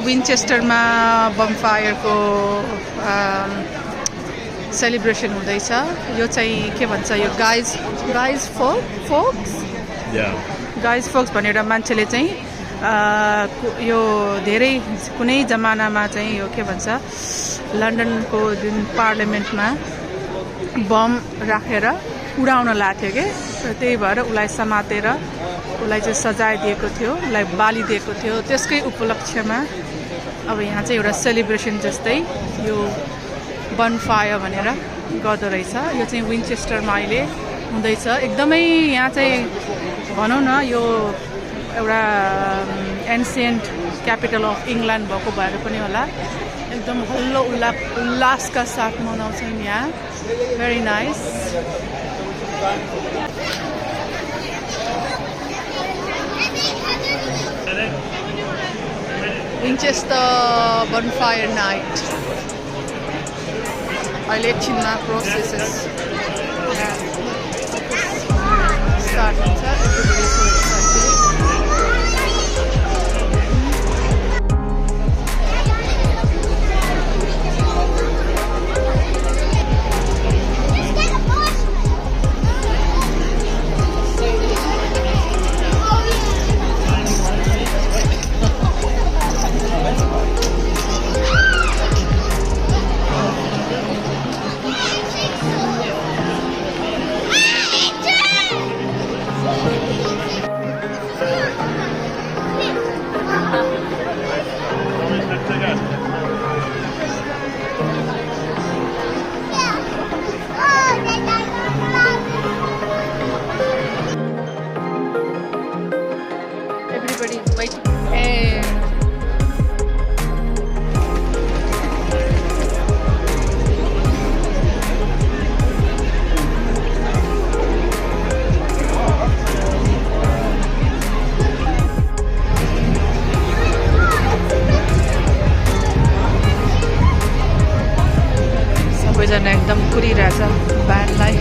विन्चेस्टरमा बमफायरको celebration हुँदैछ। यो चाहिँ के भन्छ, यो गाइज फोक्स भनेर मान्छेले चाहिँ यो धेरै कुनै जमानामा चाहिँ यो के भन्छ, लन्डनको जुन पार्लियामेन्टमा बम राखेर उडाउन लाग्थ्यो के, त्यही भएर उसलाई समातेर उसलाई चाहिँ सजाय दिएको थियो, उसलाई बाली दिएको थियो। त्यसकै उपलक्ष्यमा अब यहाँ चाहिँ एउटा सेलिब्रेसन जस्तै यो बनफायर भनेर गर्दो रहेछ। यो चाहिँ विन्चेस्टरमा अहिले हुँदैछ। एकदमै यहाँ चाहिँ भनौँ न यो एउटा एन्सियन्ट क्यापिटल अफ इङ्ल्यान्ड भएको भएर पनि होला, एकदम हल्लो उल्लासका साथ मनाउँछन् यहाँ। Very nice. विन्चेस्टर बनफायर नाइट अहिले एकछिनमा प्रोसेसेस स्टार्ट हुन्छ। सबैजना एकदम कुरिरहेछ ब्यान्डलाई।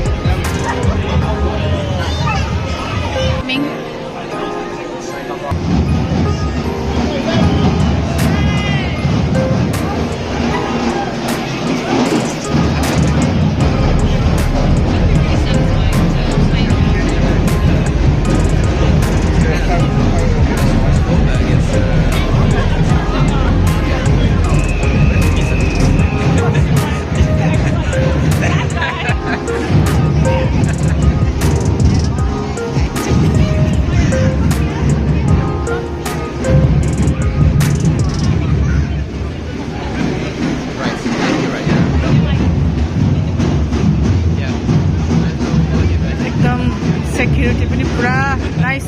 सेक्युरिटी पनि पुरा nice.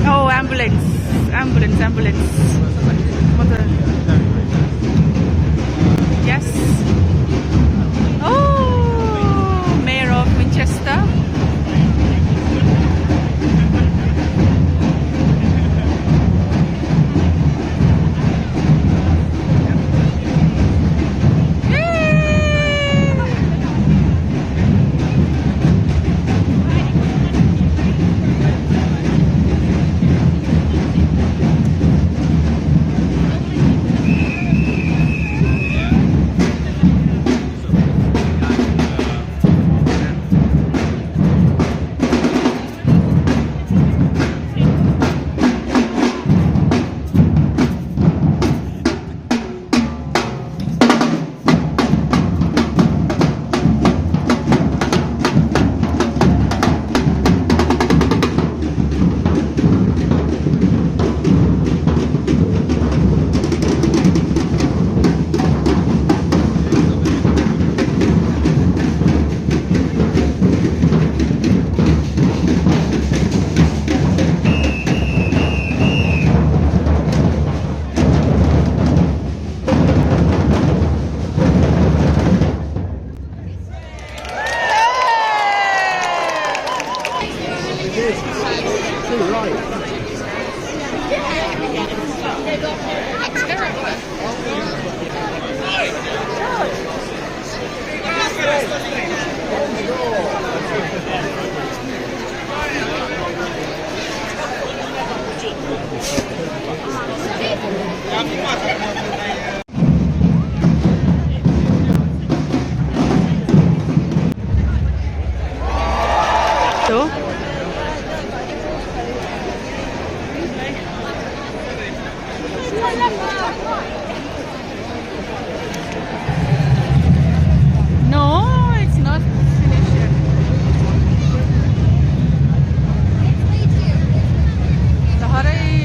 Oh ambulance yes. Oh mayor of Winchester.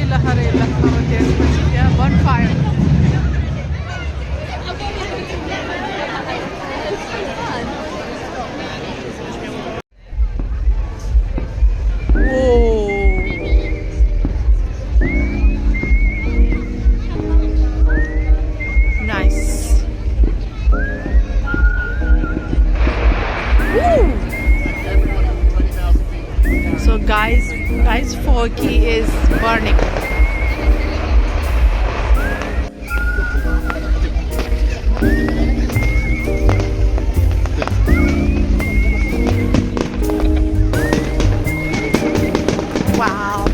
लहरै लहरै त्यसपछि त्यहाँ बनफायर So guys, Forky is burning. Wow.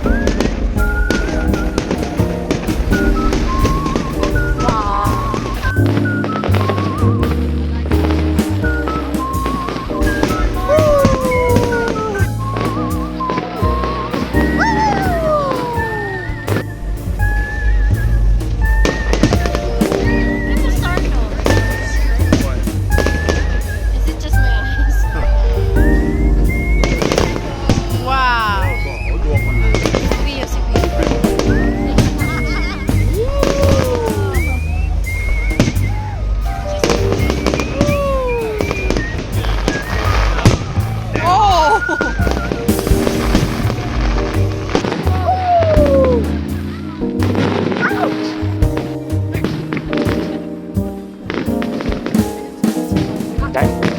Đấy.